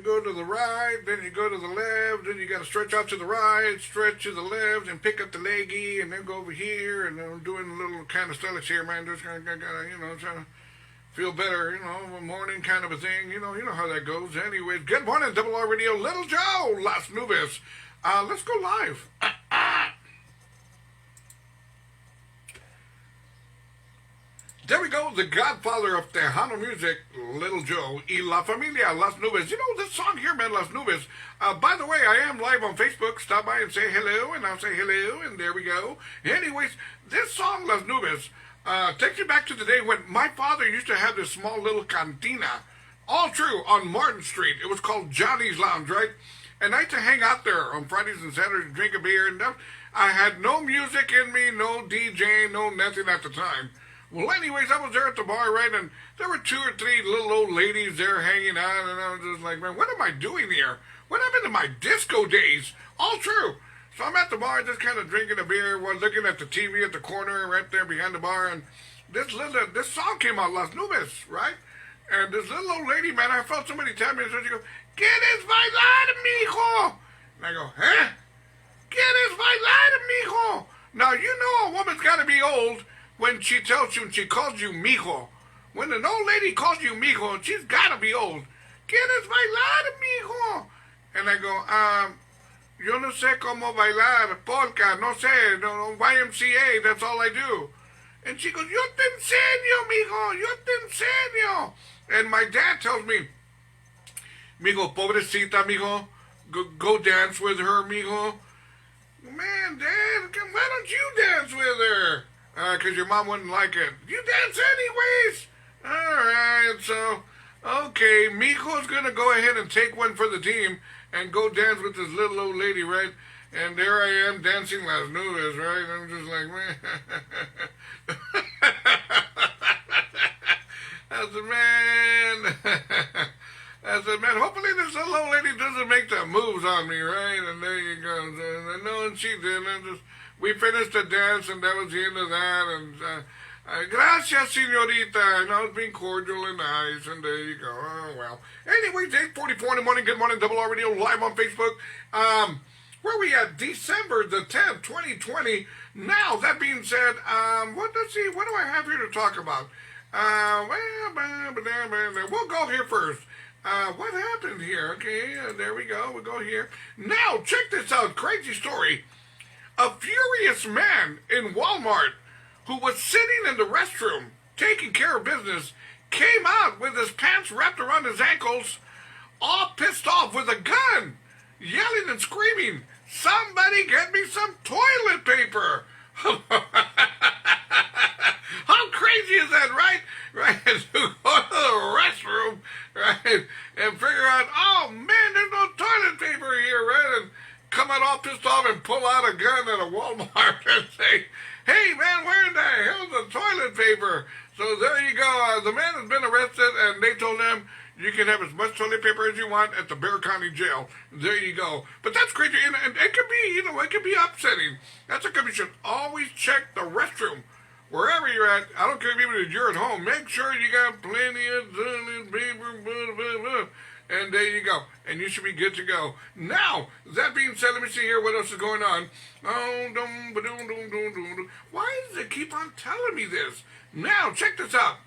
go to the right, then you go to the left, then you got to stretch out to the right, stretch to the left, and pick up the leggy, and then go over here, and then I'm doing a little kind of stretch here, man, just kind of, trying to feel better, a morning kind of a thing, you know how that goes. Anyways, good morning, Double R Radio, Little Joe, Las Nubes. Let's go live. There we go, the godfather of Tejano music, Little Joe, y La Familia, Las Nubes. This song here, man, Las Nubes. By the way, I am live on Facebook. Stop by and say hello, and I'll say hello, and there we go. Anyways, this song, Las Nubes, takes you back to the day when my father used to have this small little cantina, all true, on Martin Street. It was called Johnny's Lounge, right? And I used to hang out there on Fridays and Saturdays, drink a beer, and I had no music in me, no DJ, no nothing at the time. Well, anyways, I was there at the bar, right, and there were 2 or 3 little old ladies there hanging out, and I was just like, man, what am I doing here? What happened to my disco days? All true. So I'm at the bar just kind of drinking a beer while looking at the TV at the corner right there behind the bar, and this song came out, Las Nubes, right? And this little old lady, man, I felt somebody tell me, so she goes, ¿Quieres bailar, mijo? And I go, huh? ¿Quieres bailar, mijo? Now, a woman's got to be old when she tells you and she calls you mijo. When an old lady calls you mijo, she's got to be old. ¿Quieres bailar, mijo? And I go, yo no sé cómo bailar, polka, no sé, no, YMCA, that's all I do. And she goes, yo te enseño, mijo, yo te enseño. And my dad tells me, mijo, pobrecita, mijo, go dance with her, mijo. Man, Dad, why don't you dance with her? Because your mom wouldn't like it. You dance anyways. All right, so, okay, Mijo's going to go ahead and take one for the team and go dance with this little old lady, right? And there I am dancing Las Nubes, right? I'm just like, man. I said, man, hopefully this little old lady doesn't make the moves on me, right? And there you go. And no, and she didn't. We finished the dance, and that was the end of that. And gracias, señorita. And I was being cordial and nice, and there you go. Oh, well. Anyways, 8:44 in the morning. Good morning, Double R Radio, live on Facebook. Where we at? December the 10th, 2020. Now, that being said, let's see, what do I have here to talk about? We'll go here first. What happened here? Okay, there we go. We'll go here. Now, check this out. Crazy story. A furious man in Walmart who was sitting in the restroom taking care of business came out with his pants wrapped around his ankles, all pissed off with a gun, yelling and screaming, "Somebody get me some toilet paper!" How crazy is that, right? Right, to go to the restroom, right, and figure out, oh man, there's no toilet paper here, right, and come out all pissed off and pull out a gun at a Walmart and say, hey man, where in the hell's the toilet paper? So there you go, the man has been arrested, and they told him, you can have as much toilet paper as you want at the Bexar County Jail. There you go. But that's crazy, and it could be, it could be upsetting. That's a you should always check the restroom. Wherever you're at, I don't care even if you're at home, make sure you got plenty of toilet paper, and there you go. And you should be good to go. Now, that being said, let me see here what else is going on. Why does it keep on telling me this? Now, check this out.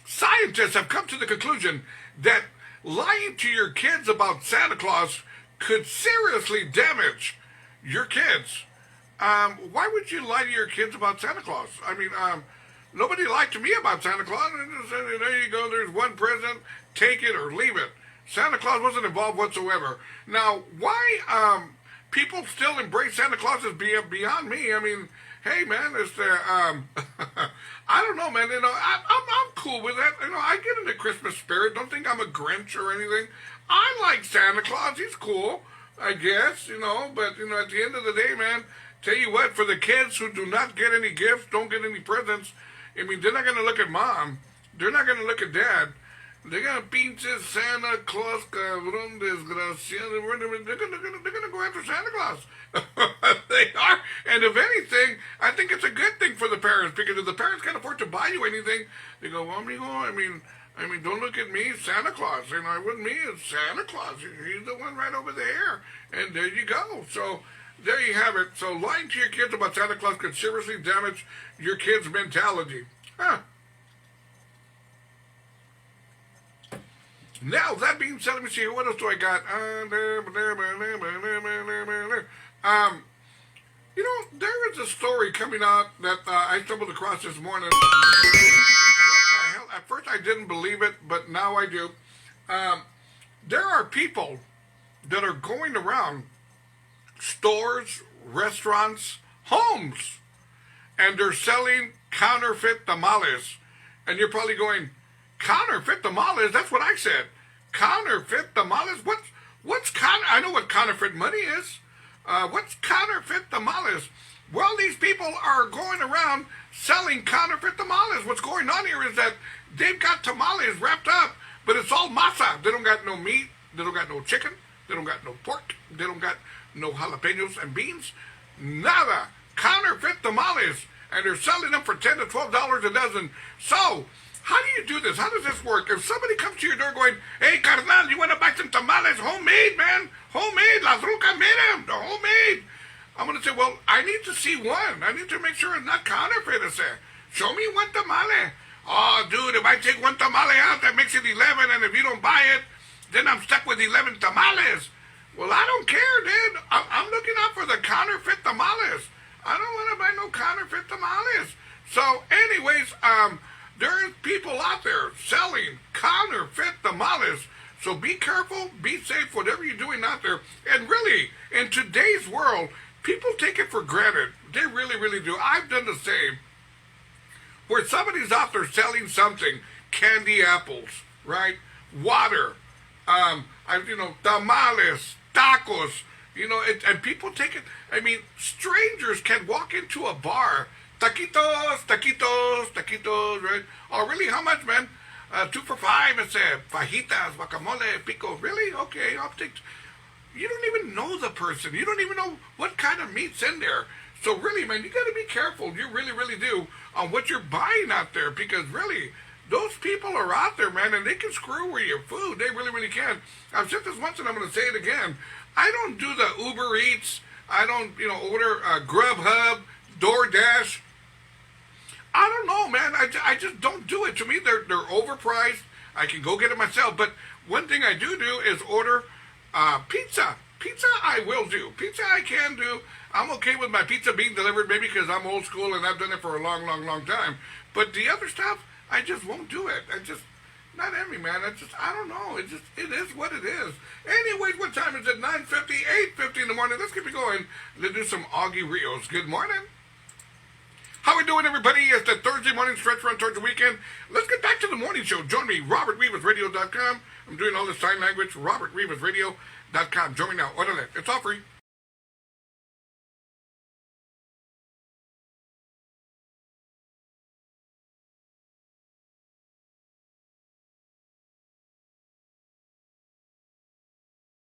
Scientists have come to the conclusion that lying to your kids about Santa Claus could seriously damage your kids. Why would you lie to your kids about Santa Claus? I mean, nobody lied to me about Santa Claus. There you go, there's one present, take it or leave it. Santa Claus wasn't involved whatsoever. Now, why people still embrace Santa Claus is beyond me. I mean, hey man, it's I don't know, man. I'm cool with that. I get into Christmas spirit. Don't think I'm a Grinch or anything. I like Santa Claus. He's cool, I guess. But at the end of the day, man, tell you what, for the kids who do not get any gifts, don't get any presents, I mean, they're not going to look at mom. They're not going to look at dad. They're going to pinche Santa Claus, cabrón, desgraciado. They're going to go after Santa Claus. They are. And if anything, I think it's a good thing for the parents, because if the parents can't afford to buy you anything, they go, well, amigo, I mean, I mean, don't look at me, Santa Claus. You know, it wasn't me, it's Santa Claus. He's the one right over there. And there you go. So there you have it. So lying to your kids about Santa Claus could seriously damage your kids' mentality. Huh. Now, that being said, let me see, what else do I got? You know, there is a story coming out that I stumbled across this morning. What the hell? At first I didn't believe it, but now I do. There are people that are going around stores, restaurants, homes, and they're selling counterfeit tamales. And you're probably going, counterfeit tamales? That's what I said. Counterfeit tamales? What's I know what counterfeit money is. What's counterfeit tamales? Well, these people are going around selling counterfeit tamales. What's going on here is that they've got tamales wrapped up, but it's all masa. They don't got no meat. They don't got no chicken. They don't got no pork. They don't got no jalapenos and beans. Nada. Counterfeit tamales. And they're selling them for $10 to $12 a dozen. So, how do you do this? How does this work? If somebody comes to your door going, hey, carnal, you want to buy some tamales? Homemade, man. Homemade. Las Rucas made them. They're homemade. I'm going to say, well, I need to see one. I need to make sure it's not counterfeit. I say, show me one tamale. Oh, dude, if I take one tamale out, that makes it 11. And if you don't buy it, then I'm stuck with 11 tamales. Well, I don't care, dude. I'm looking out for the counterfeit tamales. I don't want to buy no counterfeit tamales. So, anyways, there's people out there selling counterfeit tamales. So be careful, be safe, whatever you're doing out there. And really, in today's world, people take it for granted. They really, really do. I've done the same. Where somebody's out there selling something, candy apples, right? Water, tamales, tacos, and people take it. I mean, strangers can walk into a bar, taquitos, right? Oh, really? How much, man? 2 for $5. It's fajitas, guacamole, pico. Really? Okay, I'll take. You don't even know the person. You don't even know what kind of meat's in there. So really, man, you got to be careful. You really, really do on what you're buying out there, because really, those people are out there, man, and they can screw with your food. They really, really can. I've said this once, and I'm going to say it again. I don't do the Uber Eats. I don't, order Grubhub, DoorDash. I don't know, man. I just don't do it. To me, they're overpriced. I can go get it myself. But one thing I do is order pizza. Pizza I will do. Pizza I can do. I'm okay with my pizza being delivered, maybe because I'm old school and I've done it for a long, long, long time. But the other stuff, I just won't do it. Not every man. I don't know. It is what it is. Anyways, what time is it? 9:50, 8:50 in the morning. Let's keep it going. Let's do some Augie Rios. Good morning. How we doing, everybody? It's the Thursday morning stretch run towards the weekend. Let's get back to the morning show. Join me, robertrivasradio.com. I'm doing all the sign language, robertrivasradio.com. Join me now. Order it. It's all free.